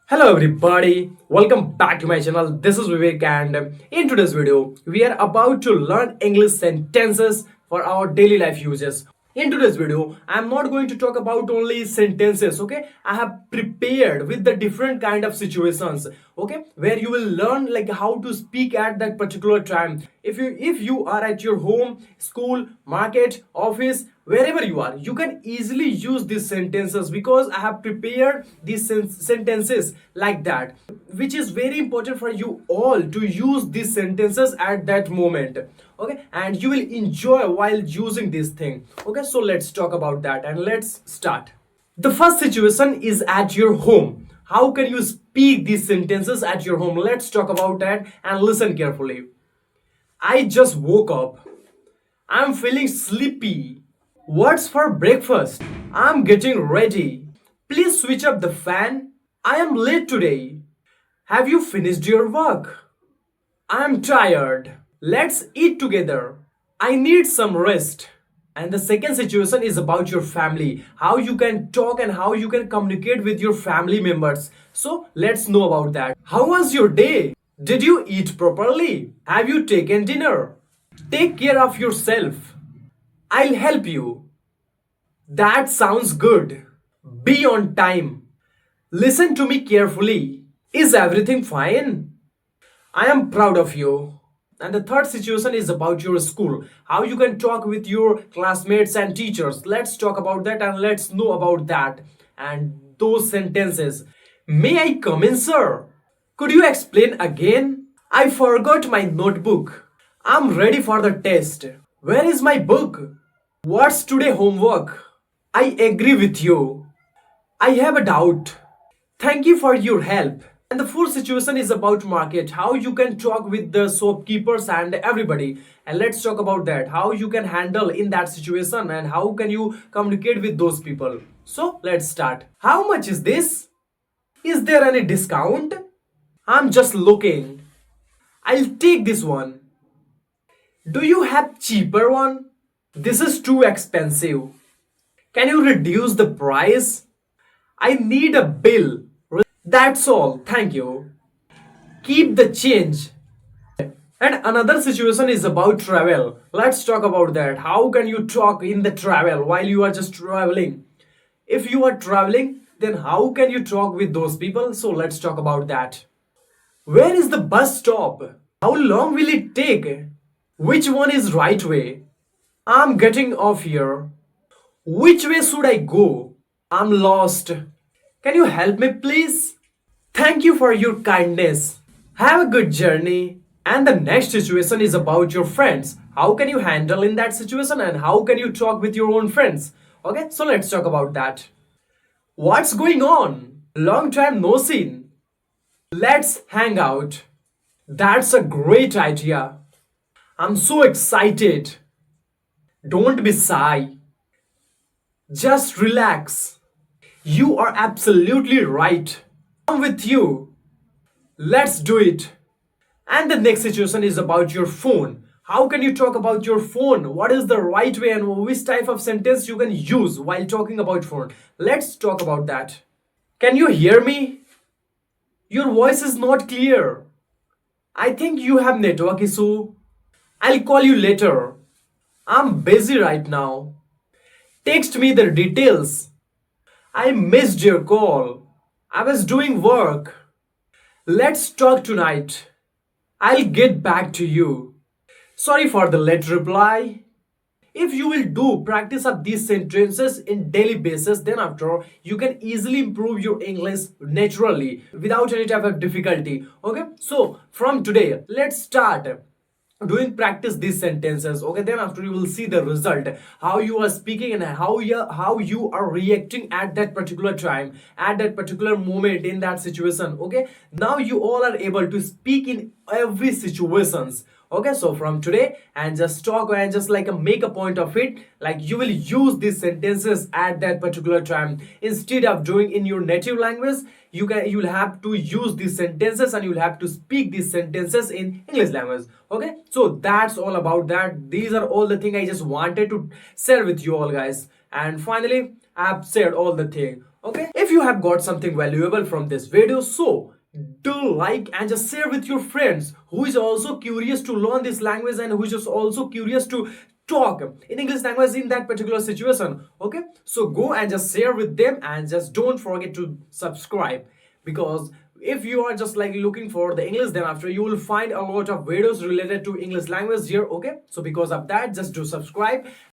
Hello everybody, welcome back to my channel. This is Vivek and in today's video we are about to learn English sentences for our daily life uses. In today's video I am not going to talk about only sentences, okay? I have prepared with the different kind of situations, okay, where you will learn like how to speak at that particular time. If you are at your home, school, market, office, wherever you are, you can easily use these sentences because I have prepared these sentences like that, which is very important for you all to use these sentences at that moment, okay, and you will enjoy while using this thing. Okay, so let's talk about that and let's start. The first situation is at your home. How can you speak these sentences at your home? Let's talk about that and listen carefully. I just woke up. I'm feeling sleepy. What's for breakfast? I'm getting ready. Please switch up the fan. I am late today. Have you finished your work? I'm tired. Let's eat together. I need some rest. And the second situation is about your family. How you can talk and how you can communicate with your family members. So let's know about that. How was your day? Did you eat properly? Have you taken dinner? Take care of yourself. I'll help you. That sounds good. Be on time. Listen to me carefully. Is everything fine? I am proud of you. And the third situation is about your school. How you can talk with your classmates and teachers. Let's talk about that and let's know about that. And those sentences. May I come in, sir? Could you explain again? I forgot my notebook. I'm ready for the test. Where is my book? What's today homework? I agree with you. I have a doubt. Thank you for your help. And the fourth situation is about market. How you can talk with the shopkeepers and everybody. And let's talk about that. How you can handle in that situation and how can you communicate with those people. So let's start. How much is this? Is there any discount? I'm just looking. I'll take this one. Do you have cheaper one? This is too expensive. Can you reduce the price? I need a bill. That's all. Thank you. Keep the change. And another situation is about travel. Let's talk about that. How can you talk in the travel while you are just traveling? If you are traveling, then how can you talk with those people? So let's talk about that. Where is the bus stop? How long will it take? Which one is right way? I'm getting off here. Which way should I go? I'm lost. Can you help me please? Thank you for your kindness. Have a good journey. And the next situation is about your friends. How can you handle in that situation and how can you talk with your own friends? Okay, so let's talk about that. What's going on? Long time no seen. Let's hang out. That's a great idea. I'm so excited. Don't be shy. Just relax. You are absolutely right. I'm with you. Let's do it. And the next situation is about your phone. How can you talk about your phone? What is the right way and which type of sentence you can use while talking about phone? Let's talk about that. Can you hear me? Your voice is not clear. I think you have network issue. I'll call you later. I'm busy right now. Text me the details. I missed your call. I was doing work. Let's talk tonight. I'll get back to you. Sorry for the late reply. If you will do practice of these sentences in daily basis, then after all, you can easily improve your English naturally without any type of difficulty. Okay, so from today, let's start doing practice these sentences. Okay, then after you will see the result, how you are speaking and how you are reacting at that particular time, at that particular moment in that situation. Okay, now you all are able to speak in every situations. Okay, so from today and just talk and just like make a point of it, like you will use these sentences at that particular time instead of doing in your native language. You'll have to use these sentences and you'll have to speak these sentences in English language. Okay, so that's all about that. These are all the thing I just wanted to share with you all, guys. And finally, I've said all the thing. Okay, if you have got something valuable from this video, so do like and just share with your friends who is also curious to learn this language and who is just also curious to talk in English language in that particular situation. Okay, so go and just share with them and just don't forget to subscribe, because if you are just like looking for the English, then after you will find a lot of videos related to English language here. Okay, so because of that, just do subscribe.